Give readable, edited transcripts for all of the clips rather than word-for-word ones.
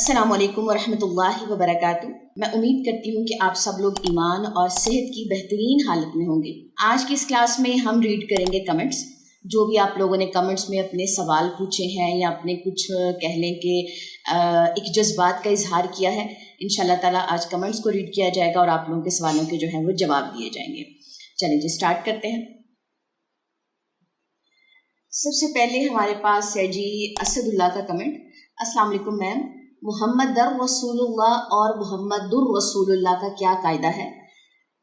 السلام علیکم ورحمۃ اللہ وبرکاتہ۔ میں امید کرتی ہوں کہ آپ سب لوگ ایمان اور صحت کی بہترین حالت میں ہوں گے۔ آج کی اس کلاس میں ہم ریڈ کریں گے کمنٹس، جو بھی آپ لوگوں نے کمنٹس میں اپنے سوال پوچھے ہیں یا اپنے کچھ کہہ لیں کہ ایک جذبات کا اظہار کیا ہے۔ انشاءاللہ تعالیٰ آج کمنٹس کو ریڈ کیا جائے گا اور آپ لوگوں کے سوالوں کے جو ہیں وہ جواب دیے جائیں گے۔ چلیں جی اسٹارٹ کرتے ہیں۔ سب سے پہلے ہمارے پاس ہے جی اسد اللہ کا کمنٹ۔ السلام علیکم میم، محمد رسول اللہ اور محمد الرسول اللہ کا کیا قاعدہ ہے؟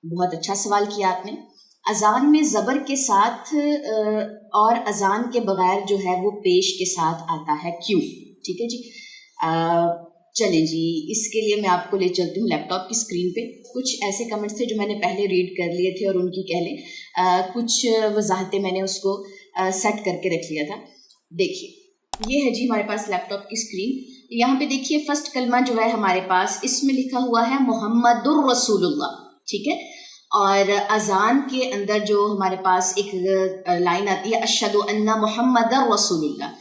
بہت اچھا سوال کیا آپ نے۔ اذان میں زبر کے ساتھ اور اذان کے بغیر جو ہے وہ پیش کے ساتھ آتا ہے، کیوں؟ ٹھیک ہے جی، چلیں جی اس کے لیے میں آپ کو لے چلتی ہوں لیپ ٹاپ کی اسکرین پہ۔ کچھ ایسے کمنٹس تھے جو میں نے پہلے ریڈ کر لیے تھے اور ان کی کہہ لیں کچھ وضاحتیں میں نے اس کو سیٹ کر کے رکھ لیا تھا۔ دیکھیے یہ ہے جی ہمارے پاس لیپ ٹاپ کی اسکرین، یہاں پہ دیکھیے فرسٹ کلمہ جو ہے ہمارے پاس اس میں لکھا ہوا ہے محمد الرسول اللہ، ٹھیک ہے، اور اذان کے اندر جو ہمارے پاس ایک لائن آتی ہے اشہد ان محمد رسول اللہ،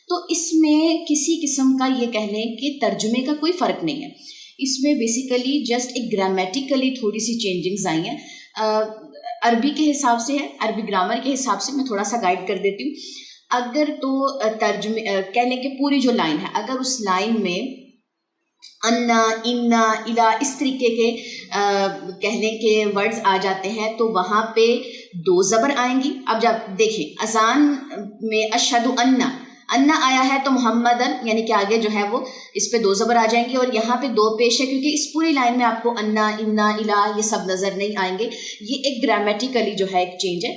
تو اس میں کسی قسم کا یہ کہہ لیں کہ ترجمے کا کوئی فرق نہیں ہے، اس میں بیسیکلی جسٹ ایک گرامیٹیکلی تھوڑی سی چینجنگز آئی ہیں، عربی کے حساب سے ہے، عربی گرامر کے حساب سے میں تھوڑا سا گائیڈ کر دیتی ہوں۔ اگر تو ترجمے کہہ لیں کہ پوری جو لائن ہے اگر اس لائن میں انا انا الا اس طریقے کے کہہ لیں کہ ورڈز آ جاتے ہیں تو وہاں پہ دو زبر آئیں گی۔ اب جب دیکھیں اذان میں اشہد انا آیا ہے تو محمدن یعنی کہ آگے جو ہے وہ اس پہ دو زبر آ جائیں گے، اور یہاں پہ دو پیش ہے کیونکہ اس پوری لائن میں آپ کو انا انا الا یہ سب نظر نہیں آئیں گے۔ یہ ایک گرامیٹیکلی جو ہے ایک چینج ہے،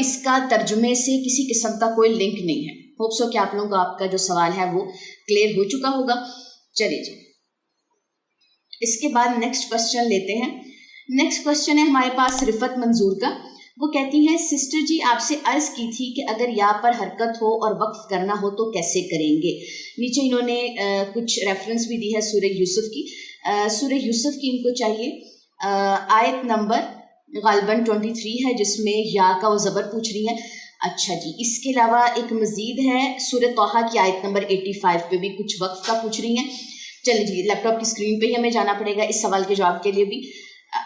اس کا ترجمے سے کسی قسم کا کوئی لنک نہیں ہے۔ ہوپ سو کہ آپ لوگوں کا آپ کا جو سوال ہے وہ کلیئر ہو چکا ہوگا۔ چلیے جی اس کے بعد نیکسٹ کوشچن لیتے ہیں۔ نیکسٹ کوشچن ہے ہمارے پاس رفت منظور کا، وہ کہتی ہیں سسٹر جی آپ سے عرض کی تھی کہ اگر یا پر حرکت ہو اور وقف کرنا ہو تو کیسے کریں گے؟ نیچے انہوں نے کچھ ریفرنس بھی دی ہے سورہ یوسف کی، سورہ یوسف کی ان کو چاہیے آیت نمبر غالباً 23 ہے جس میں یا کا وہ زبر پوچھ رہی ہیں۔ اچھا جی اس کے علاوہ ایک مزید ہے سورہ طٰہٰ کی آیت نمبر 85 پہ بھی کچھ وقف کا پوچھ رہی ہیں۔ چلیں جی لیپ ٹاپ کی اسکرین پہ ہی ہمیں جانا پڑے گا اس سوال کے جواب کے لیے بھی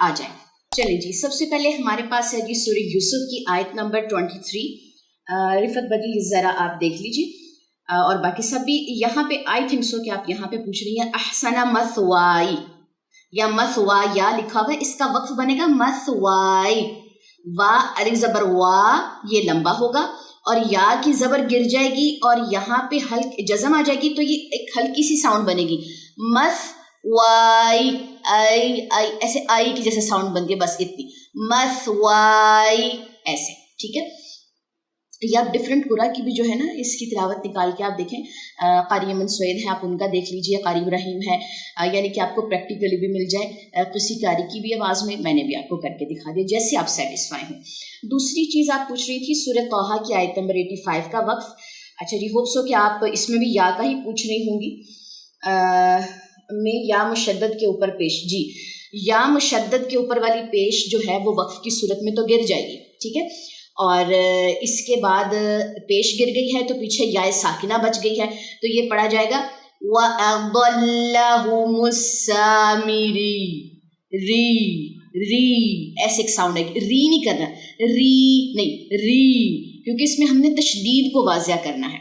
آ جائیں۔ چلیں جی سب سے پہلے ہمارے پاس ہے جی سورہ یوسف کی آیت نمبر 23۔ رفت بجی ذرا آپ دیکھ لیجیے، اور باقی سب بھی یہاں پہ آئی تھنک سو کہ آپ یہاں پہ پوچھ رہی ہیں احسن مثوائی یا مثوایا لکھا ہوا ہے، اس کا وقف بنے گا مثوائی، وا الف زبر وا یہ لمبا ہوگا اور یا کی زبر گر جائے گی اور یہاں پہ جزم آ جائے گی تو یہ ایک ہلکی سی ساؤنڈ بنے گی مس وائی، آئی آئی ایسے آئی کی جیسے ساؤنڈ بنتی ہے، بس اتنی مس وائی ایسے، ٹھیک ہے۔ یا ڈفرینٹ قرآ کی بھی جو ہے نا اس کی تلاوت نکال کے آپ دیکھیں، قاری امن سوید ہیں آپ ان کا دیکھ لیجیے، قاری ابراہیم ہے، یعنی کہ آپ کو پریکٹیکلی بھی مل جائے، کسی قاری کی بھی آواز میں نے بھی آپ کو کر کے دکھا دیا جیسے آپ سیٹسفائی ہوں۔ دوسری چیز آپ پوچھ رہی تھی سورہ طٰہٰ کی آیت نمبر 85 کا وقف۔ اچھا جی ہوپ سو کہ آپ اس میں بھی یا کا ہی پوچھ رہی ہوں گی، میں یا مشدد کے اوپر پیش، جی یا مشدد کے اوپر والی پیش جو ہے وہ وقف کی صورت میں تو گر جائے گی، ٹھیک ہے، اور اس کے بعد پیش گر گئی ہے تو پیچھے یا ساکنہ بچ گئی ہے تو یہ پڑھا جائے گا وَأَضَلَّهُمُ السَّامِرِي، ری ایسے ایک ساؤنڈ ہے، ری نہیں کرنا، ری نہیں ری، کیونکہ اس میں ہم نے تشدید کو واضح کرنا ہے،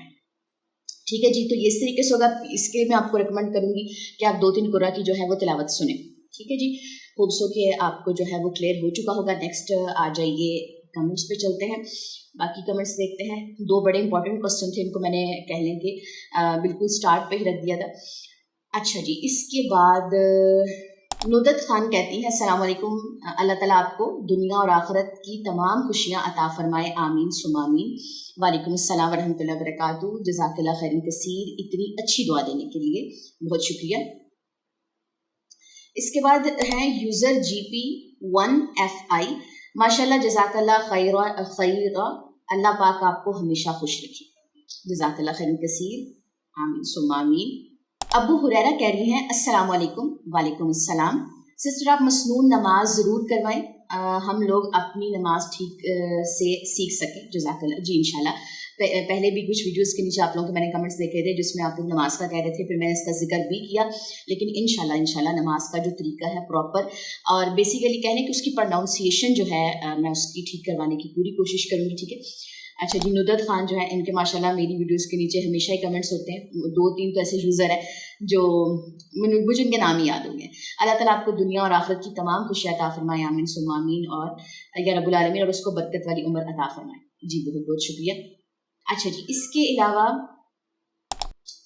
ٹھیک ہے جی۔ تو یہ اس طریقے سے ہوگا، اس کے میں آپ کو ریکمنڈ کروں گی کہ آپ 2-3 قرآ کی جو ہے وہ تلاوت سنیں، ٹھیک ہے جی۔ ہوپ سو کہ آپ کو جو ہے وہ کلیئر ہو چکا ہوگا۔ نیکسٹ آ جائیے کمنٹس پہ چلتے ہیں، باقی کمنٹس دیکھتے ہیں۔ 2 بڑے امپورٹنٹ کوسچن تھے، ان کو میں نے کہہ لیں کہ بالکل سٹارٹ پہ ہی رکھ دیا تھا۔ اچھا جی اس کے بعد ندت خان کہتی ہیں السلام علیکم، اللہ تعالیٰ آپ کو دنیا اور آخرت کی تمام خوشیاں عطا فرمائے، آمین ثم آمین۔ وعلیکم السلام ورحمۃ اللہ وبرکاتہ، جزاک اللہ خیر کثیر، اتنی اچھی دعا دینے کے لیے بہت شکریہ۔ اس کے بعد ہیں یوزر GP1FI، ماشاء اللہ جزاک اللہ خیر، اللہ پاک آپ کو ہمیشہ خوش رکھے، جزاک اللہ خیر کثیر، آمین ثم آمین۔ ابو ہریرہ کہہ رہی ہیں السلام علیکم۔ وعلیکم السلام۔ سسٹر آپ مسنون نماز ضرور کروائیں، ہم لوگ اپنی نماز ٹھیک سے سیکھ سکیں، جزاک اللہ، جی انشاءاللہ पहले भी कुछ वीडियोस के नीचे आप लोगों के मैंने कमेंट्स देखे थे जिसमें आप लोग नमाज का कह रहे थे, फिर मैंने इसका जिक्र भी किया, लेकिन इंशाल्लाह नमाज का जो तरीका है प्रॉपर और बेसिकली कहने की उसकी प्रोनाउंसिएशन जो है मैं उसकी ठीक करवाने की पूरी कोशिश करूँगी, ठीक है। अच्छा जी, नुदरत खान जो है, इनके माशाल्लाह मेरी वीडियोस के नीचे हमेशा ही कमेंट्स होते हैं, 2-3 तो ऐसे यूज़र हैं जो मुझे उनके नाम ही याद होंगे। अल्लाह ताला आपको दुनिया और आखिरत की तमाम खुशियाँ अता फरमाए, आमीन सुम्मा आमीन, और या रब्बुल आलमीन, और उसको बरकत वाली उम्र अता फरमाए। जी बहुत बहुत शुक्रिया। अच्छा जी, इसके अलावा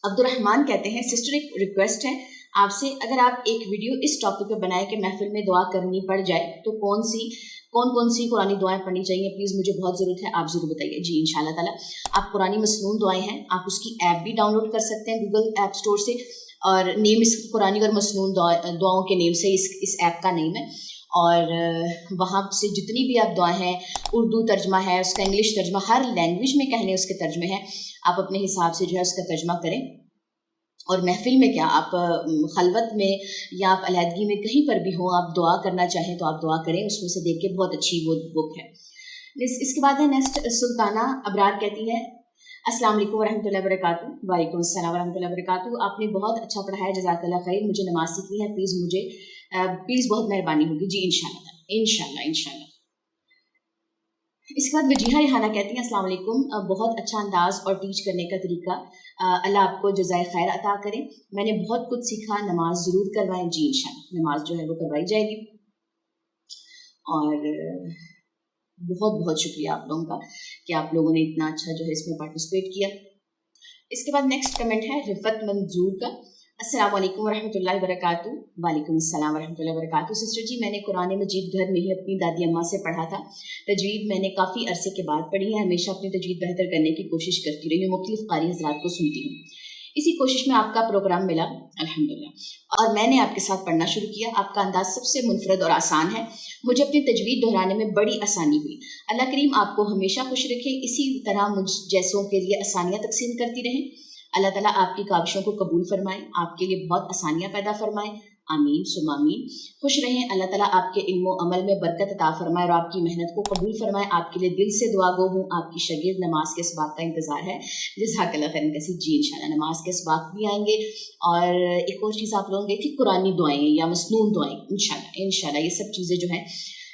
अब्दुर्रहमान कहते हैं, सिस्टर एक रिक्वेस्ट है आपसे, अगर आप एक वीडियो इस टॉपिक पे बनाए कि महफिल में दुआ करनी पड़ जाए तो कौन सी कुरानी दुआएं पढ़नी चाहिए, प्लीज़ मुझे बहुत ज़रूरत है, आप ज़रूर बताइए। जी इंशाल्लाह ताला, आप कुरानी मसनून दुआएं हैं, आप उसकी ऐप भी डाउनलोड कर सकते हैं गूगल ऐप स्टोर से, और नेम इस कुरानी और मसनून दुआओं के नेम से इस ऐप का नेम है, और वहाँ से जितनी भी आप दुआएं हैं, उर्दू तर्जमा है उसका, इंग्लिश तर्जमा, हर लैंग्वेज में कहने उसके तर्जमे हैं, आप अपने हिसाब से जो है उसका तर्जमा करें। और महफिल में क्या, आप खलवत में या आप अलहदगी में कहीं पर भी हो, आप दुआ करना चाहें तो आप दुआ करें, उसमें से देख के बहुत अच्छी वो बुक है। इसके बाद है नेक्स्ट, सुल्ताना अबरार कहती है, अस्सलाम वालेकुम वरहमतुल्लाहि वबरकातुहू। वालेकुम अस्सलाम वरहमतुल्लाहि वबरकातुहू। आपने बहुत अच्छा पढ़ाया, जज़ाकल्लाह खैर। मुझे नमाज सीखनी है, प्लीज़ बहुत मेहरबानी होगी। जी इंशाल्लाह। इसके बाद वजीहा रिहाना कहती हैं, अस्सलाम वालेकुम, बहुत अच्छा अंदाज और टीच करने का तरीका, अल्लाह आपको जज़ाए खैर अता करें। मैंने बहुत कुछ सीखा, नमाज ज़रूर करवाएं। जी इंशाल्लाह नमाज जो है वो करवाई जाएगी, और बहुत बहुत शुक्रिया आप लोगों का कि आप लोगों ने इतना अच्छा जो है इसमें पार्टिसिपेट किया। इसके बाद नेक्स्ट कमेंट है रिफत मंजूर का, अस्सलाम वालेकुम वरहमतुल्लाहि वबरकातुहू। वालेकुम अस्सलाम वरहमतुल्लाहि वबरकातुहू। सिस्टर जी, मैंने कुरान मजीद घर में ही अपनी दादी अम्मा से पढ़ा था, तजवीद मैंने काफ़ी अरसे के बाद पढ़ी है, हमेशा अपनी तजवीद बेहतर करने की कोशिश करती रही हूँ, मुख्तलिफ कारी हज़रात को सुनती हूँ, इसी कोशिश में आपका प्रोग्राम मिला अल्हम्दुलिल्लाह, और मैंने आपके साथ पढ़ना शुरू किया। आपका अंदाज सबसे मुनफरद और आसान है, मुझे अपनी तजवीद दोहराने में बड़ी आसानी हुई। अल्लाह करीम आपको हमेशा खुश रखे, इसी तरह मुझ जैसों के लिए आसानियाँ तकसीम करती रहें। अल्लाह ताला आपकी काविशों को कबूल फरमाए, आपके लिए बहुत आसानियाँ पैदा फरमाए, आमीन सुम्मा आमीन। खुश रहें, अल्लाह ताला आपके इल्म अमल में बरकत अता फरमाए और आपकी मेहनत को कबूल फरमाए। आपके लिए दिल से दुआ गो हूँ, आपकी शागिर्द, नमाज के इसबाक का इंतज़ार है। जज़ाकल्लाह खैरन कसीर। जी इंशाल्लाह नमाज के इसबाक भी आएंगे, और एक और चीज़ आप लोगों गई थी कुरानी दुआएं या मसनून दुआएं, इंशाल्लाह ये सब चीज़ें जो हैं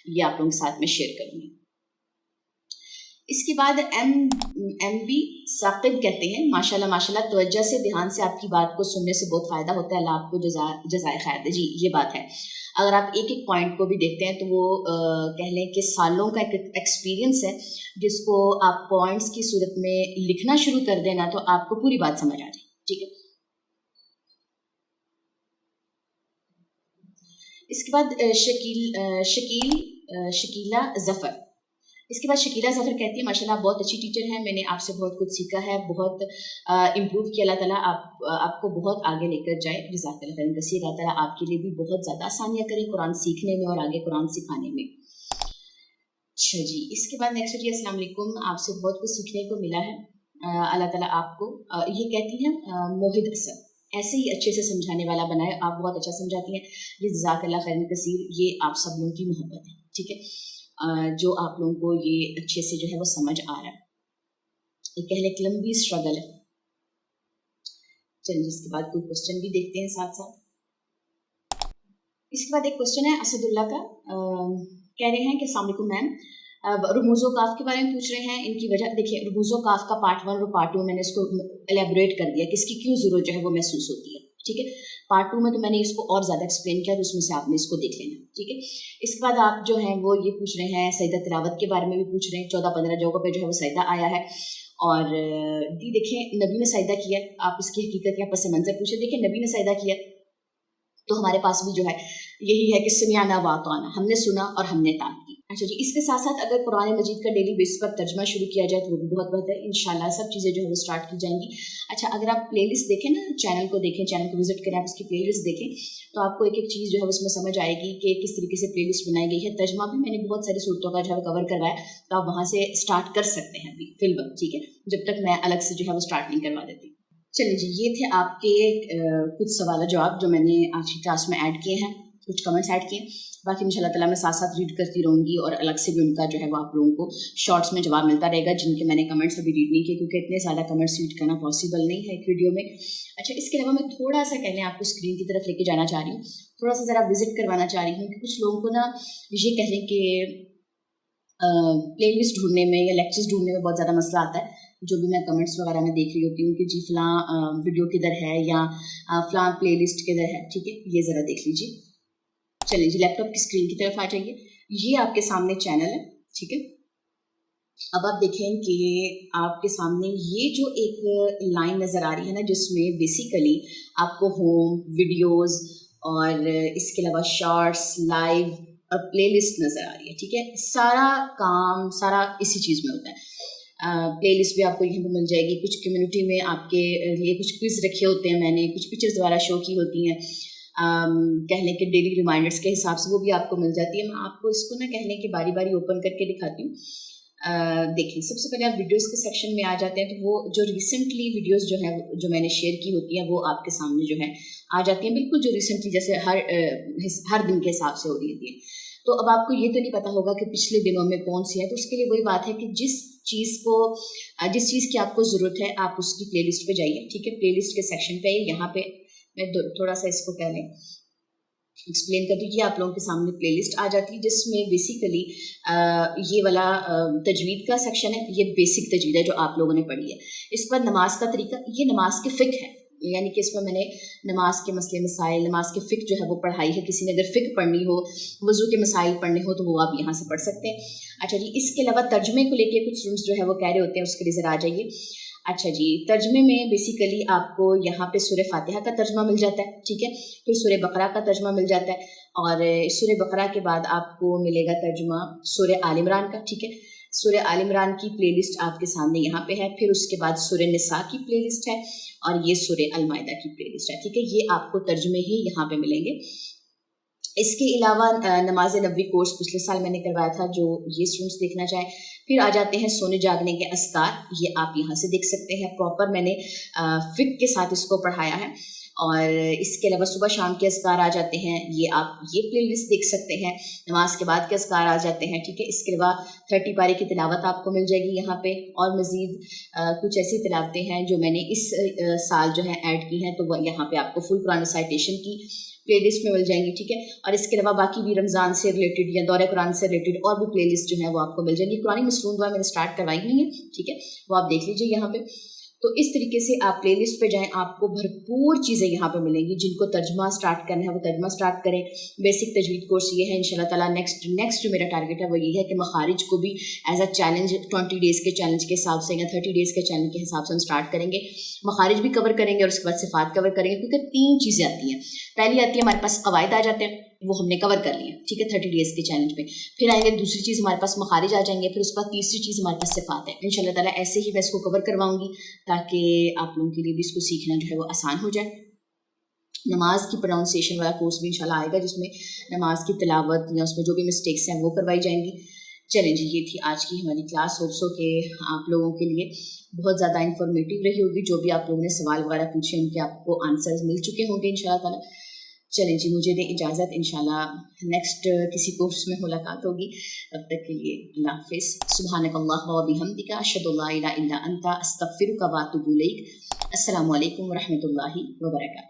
ये आप लोगों के साथ में शेयर करूँगी। इसके बाद एम बी साकिब कहते हैं, माशाल्लाह तवज्जो से ध्यान से आपकी बात को सुनने से बहुत फ़ायदा होता है, अल्लाह आपको जज़ाए खैर दे। जी ये बात है, अगर आप एक एक पॉइंट को भी देखते हैं तो वो कह लें कि सालों का एक एक्सपीरियंस है, जिसको आप पॉइंट्स की सूरत में लिखना शुरू कर देना तो आपको पूरी बात समझ आ जाए, ठीक है। इसके बाद शकीला ज़फ़र, इसके बाद शकीला ज़फ़र कहती है, माशाल्लाह आप बहुत अच्छी टीचर हैं, मैंने आपसे बहुत कुछ सीखा है, बहुत इम्प्रूव किया। अल्लाह ताला आपको बहुत आगे लेकर जाए, जज़ाकल्लाह खैरन कसीर। अल्लाह ताला आपके लिए भी बहुत ज़्यादा आसानियाँ करें कुरान सीखने में और आगे कुरान सिखाने में। अच्छा जी, इसके बाद नेक्स्ट जी, अस्सलाम वालेकुम, आपसे बहुत कुछ सीखने को मिला है, अल्लाह ताला आपको, ये कहती हैं मोहिद असद, ऐसे ही अच्छे से समझाने वाला बनाए, आप बहुत अच्छा समझाती हैं। ये जज़ाकल्लाह खैरन कसीर, ये आप सब लोगों की मोहब्बत है, ठीक है, जो आप लोगों को ये अच्छे से जो है वो समझ आ रहा है। ये कह लें लंबी स्ट्रगल है। चलिए इसके बाद कोई क्वेश्चन भी देखते हैं साथ साथ। इसके बाद एक क्वेश्चन है असदुल्ला का, कह रहे हैं कि अस्सलाम वालेकुम मैम, रुमूज़ो काफ के बारे में पूछ रहे हैं। इनकी वजह देखिए, रुमूज़ो काफ का पार्ट 1 और पार्ट 2 मैंने इसको एलेबोरेट कर दिया कि इसकी क्यों ज़रूरत जो है वो महसूस होती है, ठीक है। पार्ट 2 में तो मैंने इसको और ज़्यादा एक्सप्लेन किया, तो उसमें से आपने इसको देख लेना, ठीक है। इसके बाद आप जो हैं वो ये पूछ रहे हैं सईदा तिलावत के बारे में भी पूछ रहे हैं, 14-15 जगहों पे जो है वो सईदा आया है, और ये देखें नबी ने सईदा किया, आप इसकी हकीकत या पस मंज़र पूछे, देखें नबी ने सईदा किया तो हमारे पास भी जो है यही है कि सुनियाना वाताना, हमने सुना और हमने ताक़ की। अच्छा जी, इसके साथ साथ अगर कुरान मजीद का डेली बेसिस पर तर्जमा शुरू किया जाए तो वो भी बहुत बेहतर है, इंशाल्लाह सब चीज़ें जो है वो स्टार्ट की जाएंगी। अच्छा, अगर आप प्लेलिस्ट देखें ना, चैनल को देखें, चैनल को विजिट करें, आप इसकी प्लेलिस्ट देखें तो आपको एक एक चीज़ जो है उसमें समझ आएगी कि किस तरीके से प्लेलिस्ट बनाई गई है। तर्जमा भी मैंने बहुत सारी सूरतों का जो है कवर करवाया, तो आप वहाँ से स्टार्ट कर सकते हैं अभी फिलहाल, ठीक है, जब तक मैं अलग से जो है वो स्टार्ट नहीं करवा देती। चलिए जी, ये थे आपके कुछ सवाल जवाब जो मैंने आज की क्लास में ऐड किए हैं। कुछ कमेंट्स ऐड किए, बाकी इंशाल्लाह ताला मैं साथ साथ रीड करती रहूँगी और अलग से भी उनका जो है वो आप लोगों को शॉर्ट्स में जवाब मिलता रहेगा, जिनके मैंने कमेंट्स अभी रीड नहीं किए क्योंकि इतने ज़्यादा कमेंट्स रीड करना पॉसिबल नहीं है एक वीडियो में। अच्छा, इसके अलावा मैं थोड़ा सा कहने आपको स्क्रीन की तरफ लेके जाना चाह रही हूँ, थोड़ा सा ज़रा विजिट करवाना चाह रही हूँ कि कुछ लोगों को ना ये कह लें कि प्ले लिस्ट ढूंढने में या लेक्चर्स ढूंढने में बहुत ज़्यादा मसला आता है। जो भी मैं कमेंट्स वगैरह में देख रही होती हूँ कि जी फ़लाँ वीडियो किधर है या फ़लाँ प्ले लिस्ट किधर है, ठीक है, ये ज़रा देख लीजिए। चलिए जी, लैपटॉप की स्क्रीन की तरफ आ जाइए, ये आपके सामने चैनल है, ठीक है। अब आप देखें कि आपके सामने ये जो एक लाइन नज़र आ रही है ना, जिसमें बेसिकली आपको होम, वीडियोस और इसके अलावा शॉर्ट्स, लाइव और प्लेलिस्ट नज़र आ रही है, ठीक है। सारा काम सारा इसी चीज़ में होता है। प्लेलिस्ट भी आपको यहाँ पे मिल जाएगी, कुछ कम्युनिटी में आपके लिए कुछ क्विज़ रखे होते हैं मैंने, कुछ पिक्चर्स द्वारा शो की होती हैं, कह लें कि डेली रिमाइंडर्स के हिसाब से वो भी आपको मिल जाती है। मैं आपको इसको ना कह लें कि बारी बारी ओपन करके दिखाती हूँ। देखिए, सबसे पहले आप वीडियोस के सेक्शन में आ जाते हैं तो वो जो रिसेंटली वीडियोस जो है जो मैंने शेयर की होती हैं वो आपके सामने जो है आ जाती हैं, बिल्कुल जो रिसेंटली जैसे हर दिन के हिसाब से हो रही होती है। तो अब आपको ये तो नहीं पता होगा कि पिछले दिनों में कौन सी है, तो उसके लिए वही बात है कि जिस चीज़ की आपको ज़रूरत है आप उसकी प्लेलिस्ट पे जाइए, ठीक है। प्लेलिस्ट के सेक्शन पे यहाँ पे मैं थोड़ा सा इसको कह लें एक्सप्लेन कर दूँ। ये आप लोगों के सामने प्लेलिस्ट आ जाती है जिसमें बेसिकली ये वाला तजवीद का सेक्शन है, ये बेसिक तजवीद है जो आप लोगों ने पढ़ी है। इसके बाद नमाज का तरीका, ये नमाज के फ़िक़्ह है, यानी कि इसमें मैंने नमाज के मसले मसाइल, नमाज के फ़िक़्ह जो है वो पढ़ाई है। किसी ने अगर फ़िक़्ह पढ़नी हो, वज़ू के मसाइल पढ़ने हो तो वो आप यहाँ से पढ़ सकते हैं। अच्छा जी, इसके अलावा तर्जमे को लेके कुछ स्टूडेंट्स जो है वो कह रहे होते हैं, उसके लिए ज़रा आ जाइए। अच्छा जी, तर्जमे में बेसिकली आपको यहाँ पे सूरह फातिहा का तर्जमा मिल जाता है, ठीक है। फिर सूरह बकरा का तर्जमा मिल जाता है और सूरह बकरा के बाद आपको मिलेगा तर्जमा सूरह आल इमरान का, ठीक है। सूरह आल इमरान की प्लेलिस्ट आपके सामने यहाँ पे है। फिर उसके बाद सूरह निसा की प्लेलिस्ट है और ये सूरह अल माइदा की प्लेलिस्ट है, ठीक है। ये आपको तर्जमे ही यहाँ पे मिलेंगे। इसके अलावा नमाज नबी कोर्स पिछले साल मैंने करवाया था, जो ये स्टूडेंट्स देखना चाहें। फिर आ जाते हैं सोने जागने के अस्कार, ये आप यहाँ से देख सकते हैं। प्रॉपर मैंने फ़िक़्ह के साथ इसको पढ़ाया है। और इसके अलावा सुबह शाम के अस्कार आ जाते हैं, ये आप ये प्लेलिस्ट देख सकते हैं। नमाज के बाद के अस्कार आ जाते हैं, ठीक है। इसके अलावा 30 पारे की तिलावत आपको मिल जाएगी यहाँ पे, और मज़ीद कुछ ऐसी तिलावतें हैं जो मैंने इस साल जो है ऐड की हैं, तो वह यहाँ पे आपको फुल कुरान रिसाइटेशन की प्लेलिस्ट में मिल जाएंगी, ठीक है। और इसके अलावा बाकी भी रमज़ान से रिलेटेड या दौरे कुरान से रिलेटेड और भी प्लेलिस्ट जो है वो आपको मिल जाएगी। कुरानी मसनून दुआ मैंने स्टार्ट करवाई नहीं है, ठीक है, वो आप देख लीजिए यहाँ पे। तो इस तरीके से आप प्लेलिस्ट पे जाएं, आपको भरपूर चीज़ें यहाँ पे मिलेंगी। जिनको तर्जमा स्टार्ट करना है वो तर्जमा स्टार्ट करें। बेसिक तजवीद कोर्स ये है, इंशाल्लाह ताला नेक्स्ट जो मेरा टारगेट है वो ये है कि मखारिज को भी एज अ चैलेंज 20 डेज़ के चैलेंज के हिसाब से या 30 डेज़ के चैलेंज के हिसाब से हम स्टार्ट करेंगे। मखारिज भी कवर करेंगे और उसके बाद सिफ़ात कवर करेंगे, क्योंकि 3 चीज़ें आती हैं। पहली आती है हमारे पास कवायद आ जाते हैं, वो हमने कवर कर लिए, ठीक है, 30 डेज़ के चैलेंज पे। फिर आएंगे दूसरी चीज़ हमारे पास मखारिज आ जाएंगे, फिर उसके बाद तीसरी चीज़ हमारे पास सिफ़ात है। इंशाल्लाह ताला ऐसे ही मैं इसको कवर करवाऊंगी ताकि आप लोगों के लिए भी इसको सीखना जो है वो आसान हो जाए। नमाज की प्रोनाउंसिएशन वाला कोर्स भी इंशाल्लाह आएगा, जिसमें नमाज की तिलावत या उसमें जो भी मिस्टेक्स हैं वो करवाई जाएंगी। चलें जी, ये थी आज की हमारी क्लास। होप्सो के आप लोगों के लिए बहुत ज़्यादा इन्फॉर्मेटिव रही होगी। जो भी आप लोगों ने सवाल वगैरह पूछे उनके आपको आंसर्स मिल चुके होंगे इंशाल्लाह ताला। चलें जी, मुझे दें इजाज़त, इंशाल्लाह नेक्स्ट किसी कोर्स में मुलाकात होगी। तब तक के लिए अल्लाह हाफ़िज़। सुब्हानकल्लाह व बिहम्दिका अशहदु अल्ला इलाहा इल्ला अंता अस्तगफिरुका व अतूबु इलैक। अस्सलामु अलैकुम व रहमतुल्लाहि व बरकातुहू।